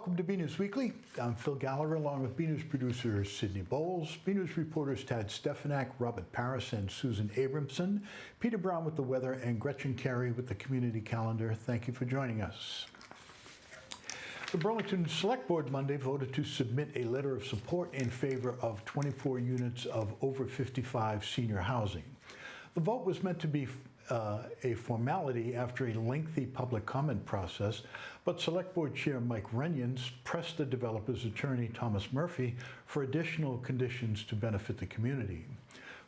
Welcome to BNEWS Weekly. I'm Phil Gallagher along with BNEWS producer Sydney Bowles, BNEWS reporters Tad Stefanak, Robert Paris, and Susan Abramson, Peter Brown with the weather, and Gretchen Carey with the community calendar. Thank you for joining us. The Burlington Select Board Monday voted to submit a letter of support in favor of 24 units of over 55 senior housing. The vote was meant to be a formality after a lengthy public comment process, but Select Board Chair Mike Renyons pressed the developer's attorney Thomas Murphy for additional conditions to benefit the community.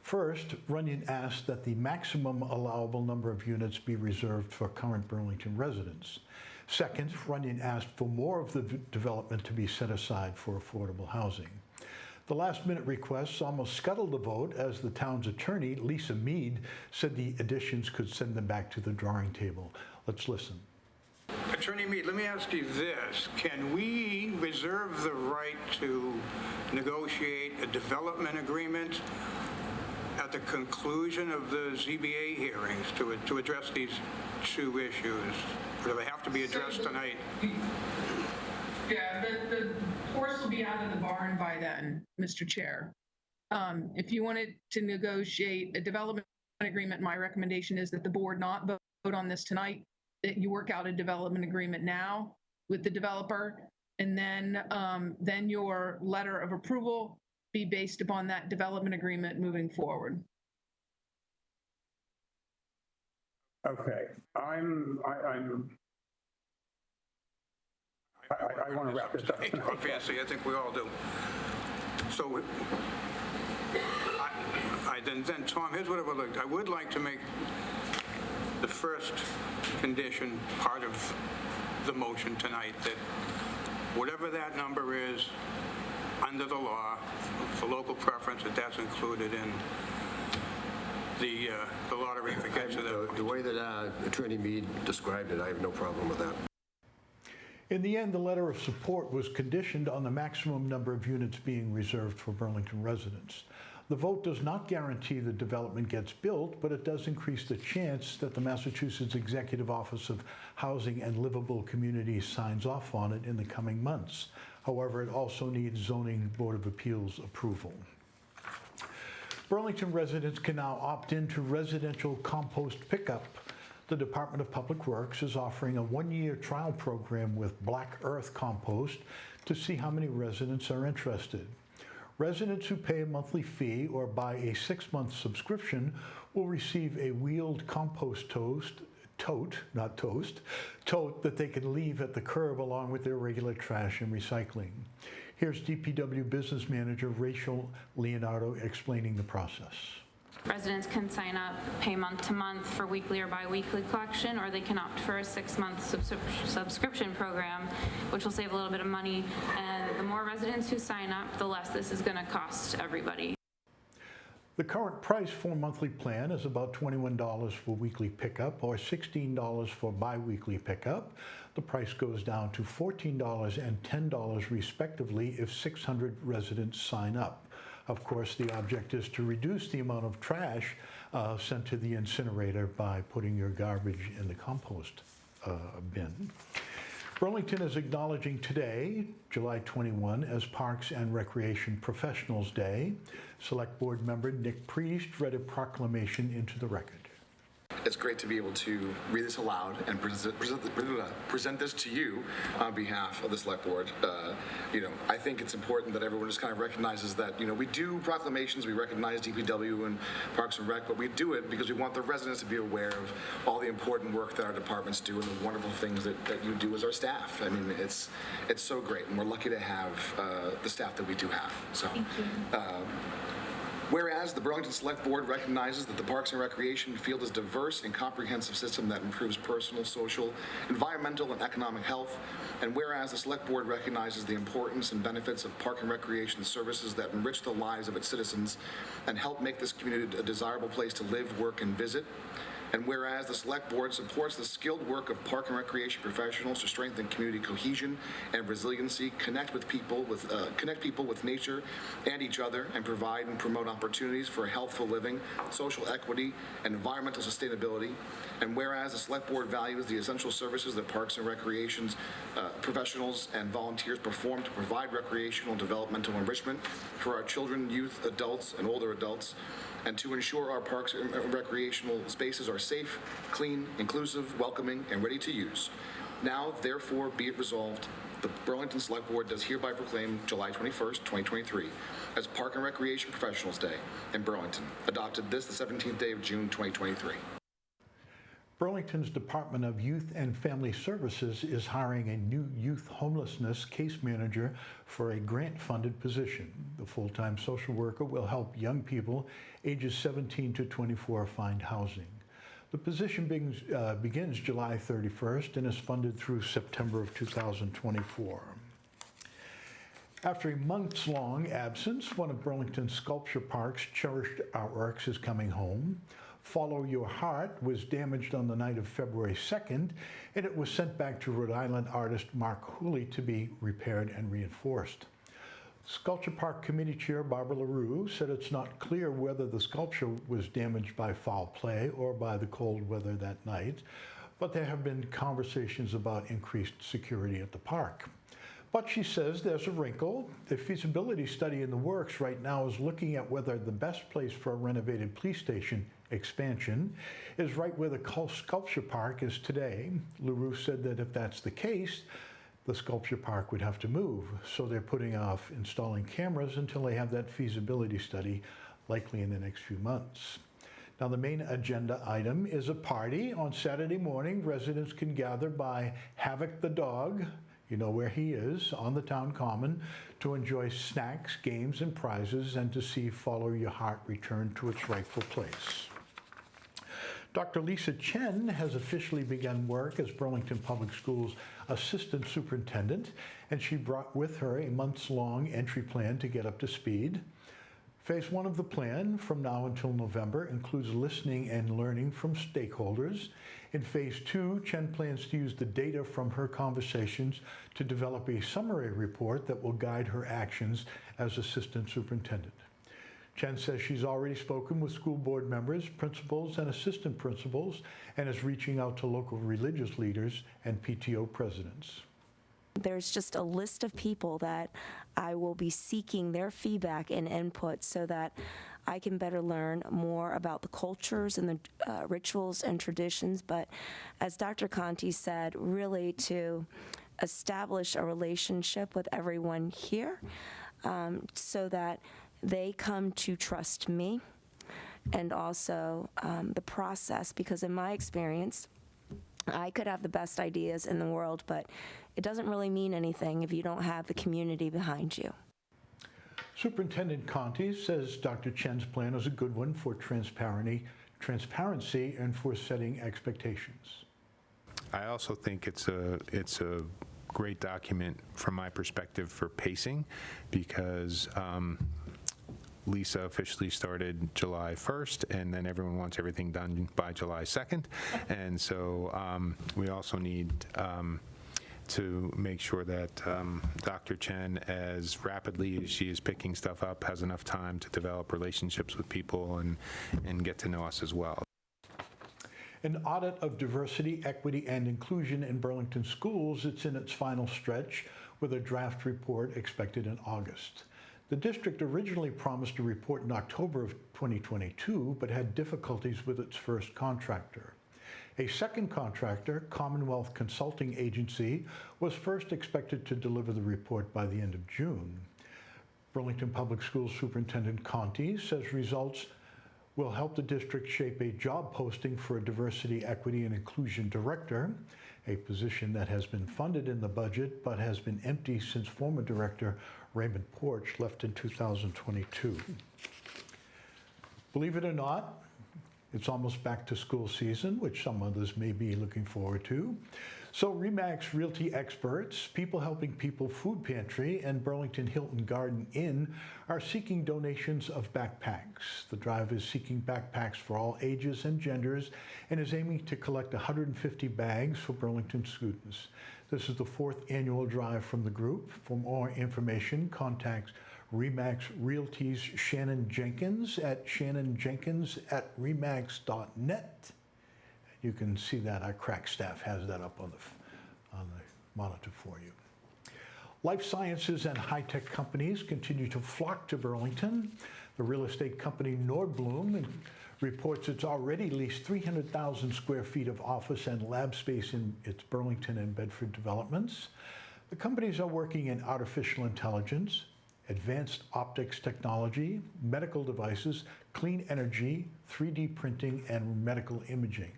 First, Runyon asked that the maximum allowable number of units be reserved for current Burlington residents. Second, Runyon asked for more of the development to be set aside for affordable housing. The last-minute requests almost scuttled the vote as the town's attorney, Lisa Mead, said the additions could send them back to the drawing table. Let's listen. Attorney Mead, let me ask you this. Can we reserve the right to negotiate a development agreement at the conclusion of the ZBA hearings to address these two issues? Or do they have to be addressed tonight? Yeah, the horse will be out of the barn by then, Mr. Chair. If you wanted to negotiate a development agreement, my recommendation is that the board not vote on this tonight, that you work out a development agreement now with the developer, and then your letter of approval be based upon that development agreement moving forward. Okay, I want to wrap this up. Obviously, I think we all do. So, then Tom, here's what I would like. I would like to make the first condition part of the motion tonight, that whatever that number is under the law for local preference, that's included in the lottery if it gets to that point. The way that Attorney Mead described it, I have no problem with that. In the end, the letter of support was conditioned on the maximum number of units being reserved for Burlington residents. The vote does not guarantee the development gets built, but it does increase the chance that the Massachusetts Executive Office of Housing and Livable Communities signs off on it in the coming months. However, it also needs Zoning Board of Appeals approval. Burlington residents can now opt into residential compost pickup. The Department of Public Works is offering a one-year trial program with Black Earth Compost to see how many residents are interested. Residents who pay a monthly fee or buy a 6-month subscription will receive a wheeled compost tote that they can leave at the curb along with their regular trash and recycling. Here's DPW Business Manager Rachel Leonardo explaining the process. Residents can sign up, pay month to month for weekly or bi-weekly collection, or they can opt for a 6-month subscription program, which will save a little bit of money. And the more residents who sign up, the less this is going to cost everybody. The current price for a monthly plan is about $21 for weekly pickup or $16 for bi-weekly pickup. The price goes down to $14 and $10 respectively if 600 residents sign up. Of course, the object is to reduce the amount of trash sent to the incinerator by putting your garbage in the compost bin. Burlington is acknowledging today, July 21, as Parks and Recreation Professionals Day. Select Board member Nick Priest read a proclamation into the record. It's great to be able to read this aloud and present this to you on behalf of the Select Board. I think it's important that everyone just kind of recognizes that, we do proclamations, we recognize DPW and Parks and Rec, but we do it because we want the residents to be aware of all the important work that our departments do and the wonderful things that you do as our staff. I mean, it's so great, and we're lucky to have the staff that we do have. So. Thank you. Whereas the Burlington Select Board recognizes that the Parks and Recreation field is a diverse and comprehensive system that improves personal, social, environmental, and economic health, and whereas the Select Board recognizes the importance and benefits of park and recreation services that enrich the lives of its citizens and help make this community a desirable place to live, work, and visit, And whereas the Select Board supports the skilled work of park and recreation professionals to strengthen community cohesion and resiliency, connect people with nature and each other, and provide and promote opportunities for healthful living, social equity, and environmental sustainability. And whereas the Select Board values the essential services that parks and recreations professionals and volunteers perform to provide recreational and developmental enrichment for our children, youth, adults, and older adults, and to ensure our parks and recreational spaces are safe, clean, inclusive, welcoming, and ready to use. Now, therefore, be it resolved, the Burlington Select Board does hereby proclaim July 21st, 2023 as Park and Recreation Professionals Day in Burlington, adopted this the 17th day of June, 2023. Burlington's Department of Youth and Family Services is hiring a new youth homelessness case manager for a grant-funded position. The full-time social worker will help young people ages 17 to 24 find housing. The position begins July 31st and is funded through September of 2024. After a months-long absence, one of Burlington's sculpture park's cherished artworks is coming home. Follow Your Heart was damaged on the night of February 2nd, and it was sent back to Rhode Island artist Mark Hooley to be repaired and reinforced. Sculpture Park Committee Chair Barbara LaRue said it's not clear whether the sculpture was damaged by foul play or by the cold weather that night, but there have been conversations about increased security at the park. But she says there's a wrinkle. The feasibility study in the works right now is looking at whether the best place for a renovated police station expansion is right where the sculpture park is today. LaRue said that if that's the case, the sculpture park would have to move. So they're putting off installing cameras until they have that feasibility study, likely in the next few months. Now, the main agenda item is a party. On Saturday morning, residents can gather by Havoc the Dog, you know where he is, on the town common, to enjoy snacks, games, and prizes, and to see Follow Your Heart return to its rightful place. Dr. Lisa Chen has officially begun work as Burlington Public Schools Assistant Superintendent, and she brought with her a months-long entry plan to get up to speed. Phase 1 of the plan, from now until November, includes listening and learning from stakeholders. In Phase 2, Chen plans to use the data from her conversations to develop a summary report that will guide her actions as Assistant Superintendent. Chen says she's already spoken with school board members, principals, and assistant principals, and is reaching out to local religious leaders and PTO presidents. There's just a list of people that I will be seeking their feedback and input so that I can better learn more about the cultures and the rituals and traditions. But as Dr. Conti said, really to establish a relationship with everyone here so that they come to trust me and also the process, because in my experience, I could have the best ideas in the world, but it doesn't really mean anything if you don't have the community behind you. Superintendent Conti says Dr. Chen's plan is a good one for transparency and for setting expectations. I also think it's a great document from my perspective for pacing, because Lisa officially started July 1st, and then everyone wants everything done by July 2nd. And so we also need to make sure that Dr. Chen, as rapidly as she is picking stuff up, has enough time to develop relationships with people and get to know us as well. An audit of diversity, equity, and inclusion in Burlington schools, it's in its final stretch with a draft report expected in August. The district originally promised a report in October of 2022, but had difficulties with its first contractor. A second contractor, Commonwealth Consulting Agency, was first expected to deliver the report by the end of June. Burlington Public Schools Superintendent Conti says results will help the district shape a job posting for a diversity, equity, and inclusion director, a position that has been funded in the budget but has been empty since former director Raymond Porch left in 2022. Believe it or not, It's almost back to school season, which some others may be looking forward to. So RE/MAX Realty experts, People Helping People Food Pantry, and Burlington Hilton Garden Inn are seeking donations of backpacks. The drive is seeking backpacks for all ages and genders and is aiming to collect 150 bags for Burlington students. This is the 4th annual drive from the group. For more information, contact RE/MAX Realty's Shannon Jenkins at shannonjenkins@remax.net. You can see that our crack staff has that up on the monitor for you. Life sciences and high-tech companies continue to flock to Burlington. The real estate company Nordblum reports it's already leased 300,000 square feet of office and lab space in its Burlington and Bedford developments. The companies are working in artificial intelligence, advanced optics technology, medical devices, clean energy, 3D printing, and medical imaging.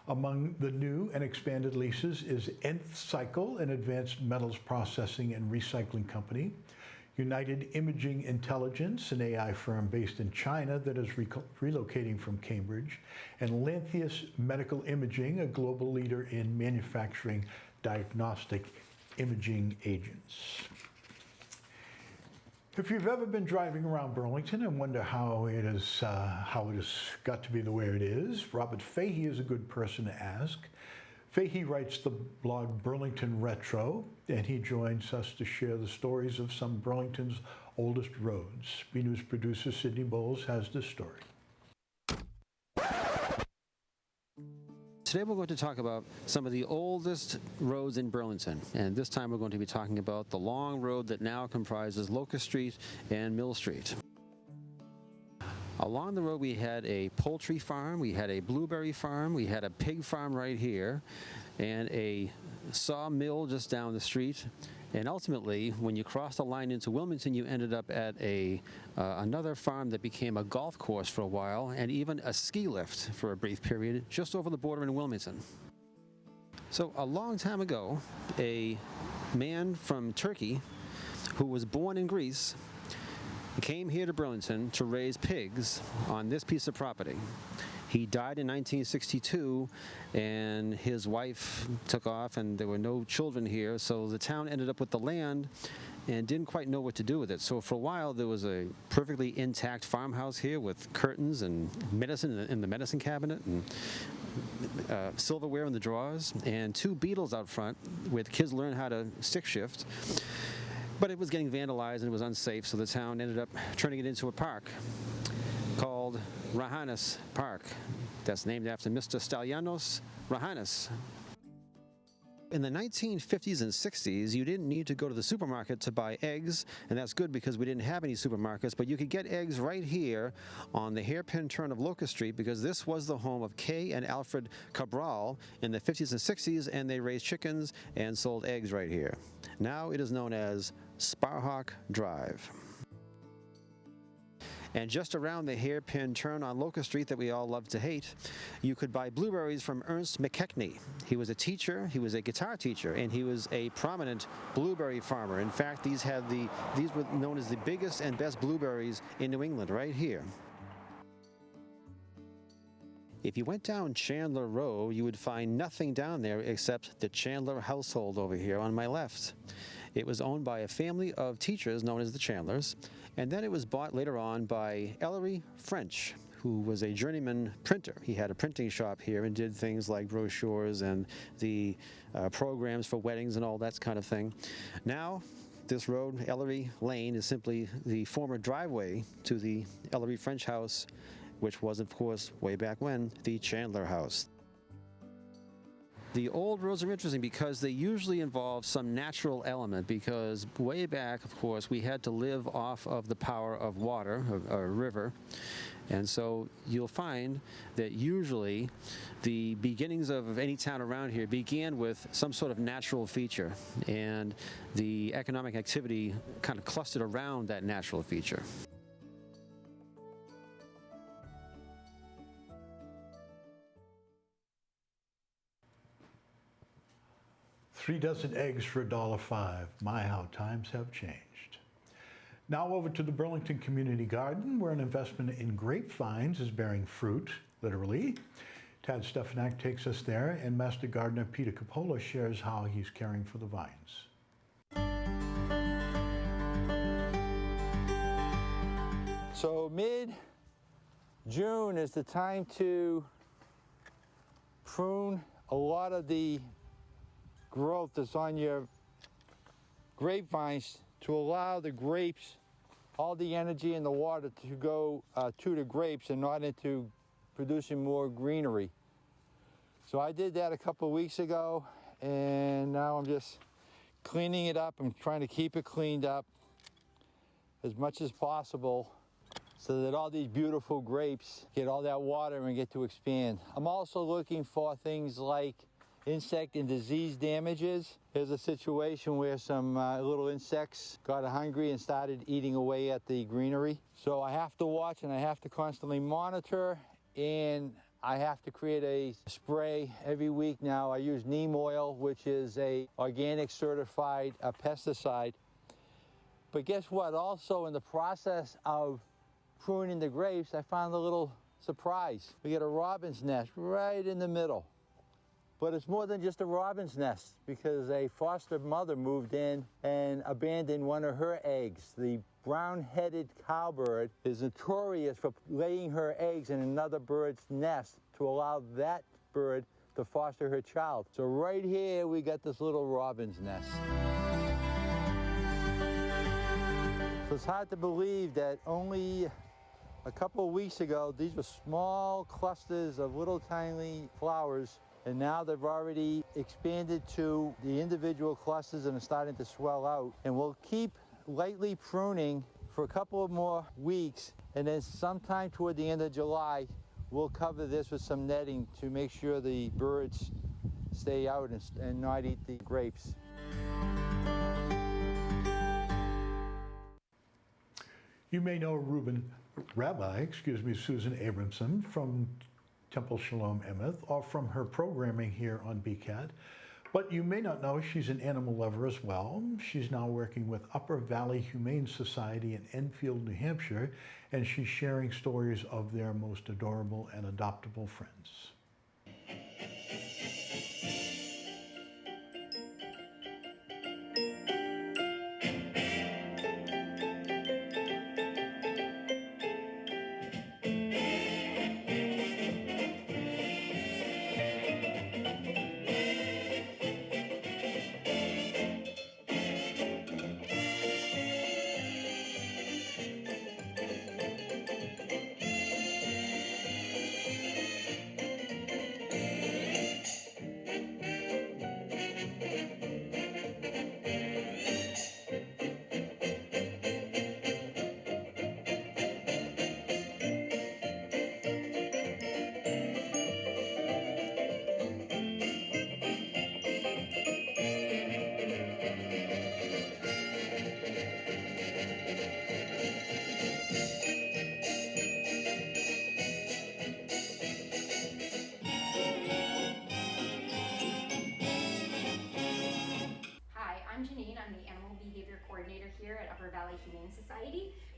Among the new and expanded leases is Nth Cycle, an advanced metals processing and recycling company, United Imaging Intelligence, an AI firm based in China that is relocating from Cambridge, and Lantheus Medical Imaging, a global leader in manufacturing diagnostic imaging agents. If you've ever been driving around Burlington and wonder how it has got to be the way it is, Robert Fahey is a good person to ask. Fahey writes the blog Burlington Retro, and he joins us to share the stories of some of Burlington's oldest roads. BNews producer Sydney Bowles has this story. Today we're going to talk about some of the oldest roads in Burlington, and this time we're going to be talking about the long road that now comprises Locust Street and Mill Street. Along the road we had a poultry farm, we had a blueberry farm, we had a pig farm right here, and a sawmill just down the street. And ultimately, when you crossed the line into Wilmington, you ended up at another farm that became a golf course for a while, and even a ski lift for a brief period, just over the border in Wilmington. So a long time ago, a man from Turkey who was born in Greece came here to Burlington to raise pigs on this piece of property. He died in 1962, and his wife took off, and there were no children here, so the town ended up with the land and didn't quite know what to do with it. So for a while, there was a perfectly intact farmhouse here with curtains and medicine in the medicine cabinet, and silverware in the drawers, and 2 beetles out front where the kids learned how to stick shift. But it was getting vandalized and it was unsafe, so the town ended up turning it into a park called Rahanis Park. That's named after Mr. Stalyanos Rahanis. In the 1950s and 60s, you didn't need to go to the supermarket to buy eggs, and that's good because we didn't have any supermarkets, but you could get eggs right here on the hairpin turn of Locust Street, because this was the home of Kay and Alfred Cabral in the 50s and 60s, and they raised chickens and sold eggs right here. Now it is known as Sparhawk Drive. And just around the hairpin turn on Locust Street that we all love to hate, you could buy blueberries from Ernst McKechnie. He was a teacher, he was a guitar teacher, and he was a prominent blueberry farmer. In fact, these were known as the biggest and best blueberries in New England, right here. If you went down Chandler Road, you would find nothing down there except the Chandler household over here on my left. It was owned by a family of teachers known as the Chandlers, and then it was bought later on by Ellery French, who was a journeyman printer. He had a printing shop here and did things like brochures and the programs for weddings and all that kind of thing. Now, this road, Ellery Lane, is simply the former driveway to the Ellery French house, which was, of course, way back when, the Chandler house. The old roads are interesting because they usually involve some natural element, because way back, of course, we had to live off of the power of water, a river. And so you'll find that usually the beginnings of any town around here began with some sort of natural feature, and the economic activity kind of clustered around that natural feature. 3 dozen eggs for $1.05. My, how times have changed. Now over to the Burlington Community Garden, where an investment in grapevines is bearing fruit, literally. Tad Stefanak takes us there, and Master Gardener Peter Coppola shares how he's caring for the vines. So mid-June is the time to prune a lot of the growth that's on your grapevines to allow the grapes all the energy and the water to go to the grapes and not into producing more greenery. So I did that a couple of weeks ago, and now I'm just cleaning it up. I'm trying to keep it cleaned up as much as possible so that all these beautiful grapes get all that water and get to expand. I'm also looking for things like insect and disease damages. There's a situation where some little insects got hungry and started eating away at the greenery. So I have to watch and I have to constantly monitor, and I have to create a spray every week now. I use neem oil, which is a organic certified pesticide. But guess what? Also in the process of pruning the grapes, I found a little surprise. We get a robin's nest right in the middle. But it's more than just a robin's nest, because a foster mother moved in and abandoned one of her eggs. The brown-headed cowbird is notorious for laying her eggs in another bird's nest to allow that bird to foster her child. So right here, we got this little robin's nest. So it's hard to believe that only a couple of weeks ago, these were small clusters of little tiny flowers, and now they've already expanded to the individual clusters and are starting to swell out. And we'll keep lightly pruning for a couple of more weeks, and then sometime toward the end of July, we'll cover this with some netting to make sure the birds stay out and not eat the grapes. You may know Rabbi Susan Abramson from Temple Shalom Emeth, or from her programming here on BCAT. But you may not know she's an animal lover as well. She's now working with Upper Valley Humane Society in Enfield, New Hampshire, and she's sharing stories of their most adorable and adoptable friends.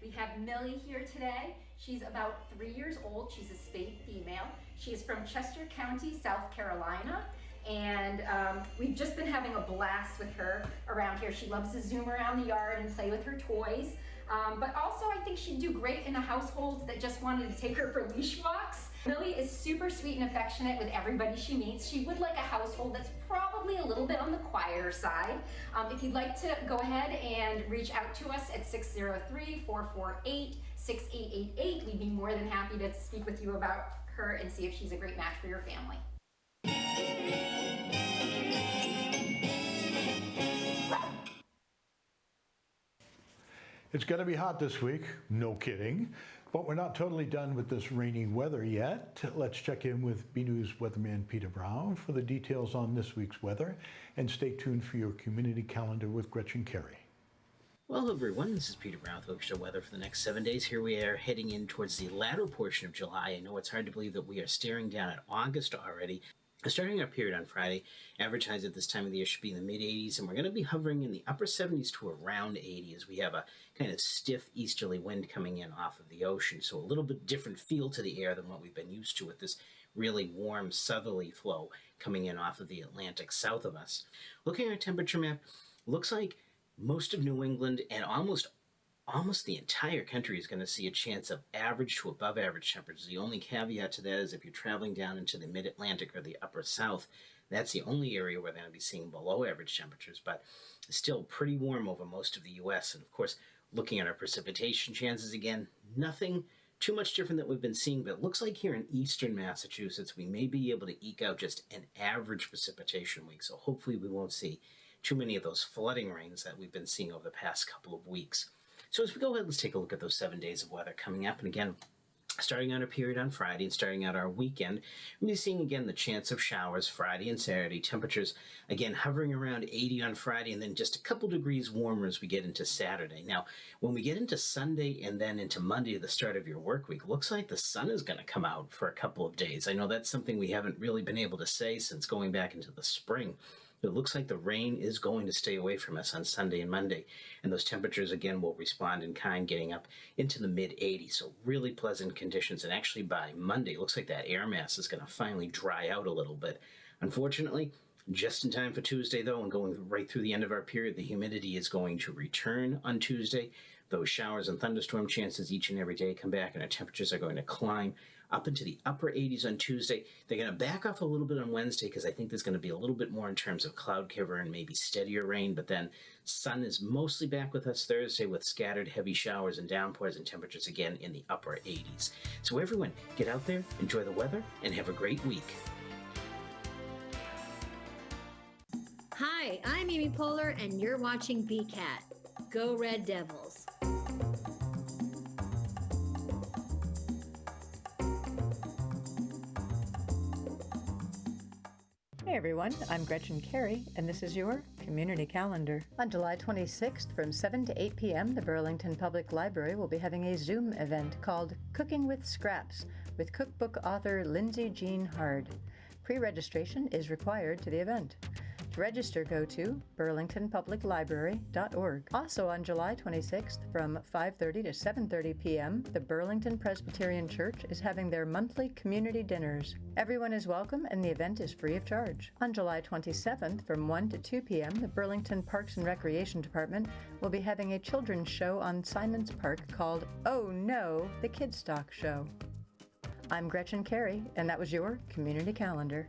We have Millie here today. She's about 3 years old. She's a spayed female. She is from Chester County, South Carolina. And we've just been having a blast with her around here. She loves to zoom around the yard and play with her toys. But also I think she'd do great in a household that just wanted to take her for leash walks. Millie is super sweet and affectionate with everybody she meets. She would like a household that's probably a little bit on the quieter side. If you'd like to go ahead and reach out to us at 603-448-6888, we'd be more than happy to speak with you about her and see if she's a great match for your family. It's going to be hot this week, no kidding, but we're not totally done with this rainy weather yet. Let's check in with BNEWS weatherman Peter Brown for the details on this week's weather, and stay tuned for your community calendar with Gretchen Carey. Well, everyone, this is Peter Brown with Oakshire Weather for the next 7 days. Here we are heading in towards the latter portion of July. I know it's hard to believe that we are staring down at August already. Starting our period on Friday, average highs at this time of the year should be in the mid-80s, and we're going to be hovering in the upper 70s to around 80 as we have a kind of stiff easterly wind coming in off of the ocean. So a little bit different feel to the air than what we've been used to with this really warm southerly flow coming in off of the Atlantic south of us. Looking at our temperature map, looks like most of New England and almost the entire country is going to see a chance of average to above average temperatures. The only caveat to that is if you're traveling down into the mid-Atlantic or the upper south, that's the only area where they're going to be seeing below average temperatures, but it's still pretty warm over most of the U.S. And of course, looking at our precipitation chances again, nothing too much different than we've been seeing, but it looks like here in eastern Massachusetts, we may be able to eke out just an average precipitation week. So hopefully we won't see too many of those flooding rains that we've been seeing over the past couple of weeks. So as we go ahead, let's take a look at those 7 days of weather coming up. And again, starting out our period on Friday and starting out our weekend, we'll be seeing again the chance of showers Friday and Saturday. Temperatures, again, hovering around 80 on Friday and then just a couple degrees warmer as we get into Saturday. Now, when we get into Sunday and then into Monday, the start of your work week, looks like the sun is going to come out for a couple of days. I know that's something we haven't really been able to say since going back into the spring. It looks like the rain is going to stay away from us on Sunday and Monday, and those temperatures again will respond in kind, getting up into the mid-80s, so really pleasant conditions. And actually by Monday, it looks like that air mass is going to finally dry out a little bit. Unfortunately, just in time for Tuesday though, and going right through the end of our period, the humidity is going to return on Tuesday. Those showers and thunderstorm chances each and every day come back, and our temperatures are going to climb up into the upper 80s on Tuesday. They're going to back off a little bit on Wednesday because I think there's going to be a little bit more in terms of cloud cover and maybe steadier rain, but then sun is mostly back with us Thursday with scattered heavy showers and downpours and temperatures again in the upper 80s. So everyone, get out there, enjoy the weather, and have a great week. Hi, I'm Amy Poehler, and you're watching BCAT. Go Red Devils. Hey everyone, I'm Gretchen Carey, and this is your Community Calendar. On July 26th from 7 to 8 p.m., the Burlington Public Library will be having a Zoom event called Cooking with Scraps with cookbook author Lindsay Jean Hard. Pre-registration is required to the event. To register, go to burlingtonpubliclibrary.org. Also on July 26th from 5:30 to 7:30 p.m., the Burlington Presbyterian Church is having their monthly community dinners. Everyone is welcome and the event is free of charge. On July 27th from 1 to 2 p.m., the Burlington Parks and Recreation Department will be having a children's show on Simons Park called Oh No, the Kidstock Show. I'm Gretchen Carey, and that was your Community Calendar.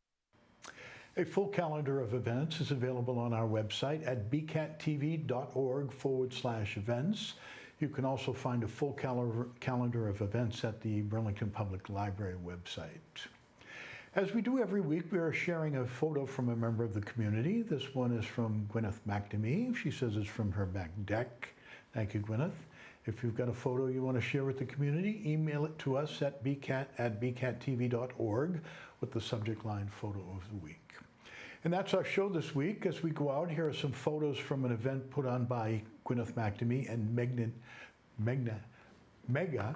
A full calendar of events is available on our website at bcattv.org/events. You can also find a full calendar of events at the Burlington Public Library website. As we do every week, we are sharing a photo from a member of the community. This one is from Gwyneth McNamee. She says it's from her back deck. Thank you, Gwyneth. If you've got a photo you want to share with the community, email it to us at bcatt@bcattv.org with the subject line Photo of the Week. And that's our show this week. As we go out, here are some photos from an event put on by Gwyneth McNamee and Mega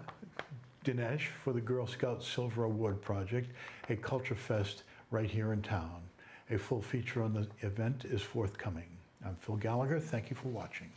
Dinesh for the Girl Scout Silver Award Project, a culture fest right here in town. A full feature on the event is forthcoming. I'm Phil Gallagher. Thank you for watching.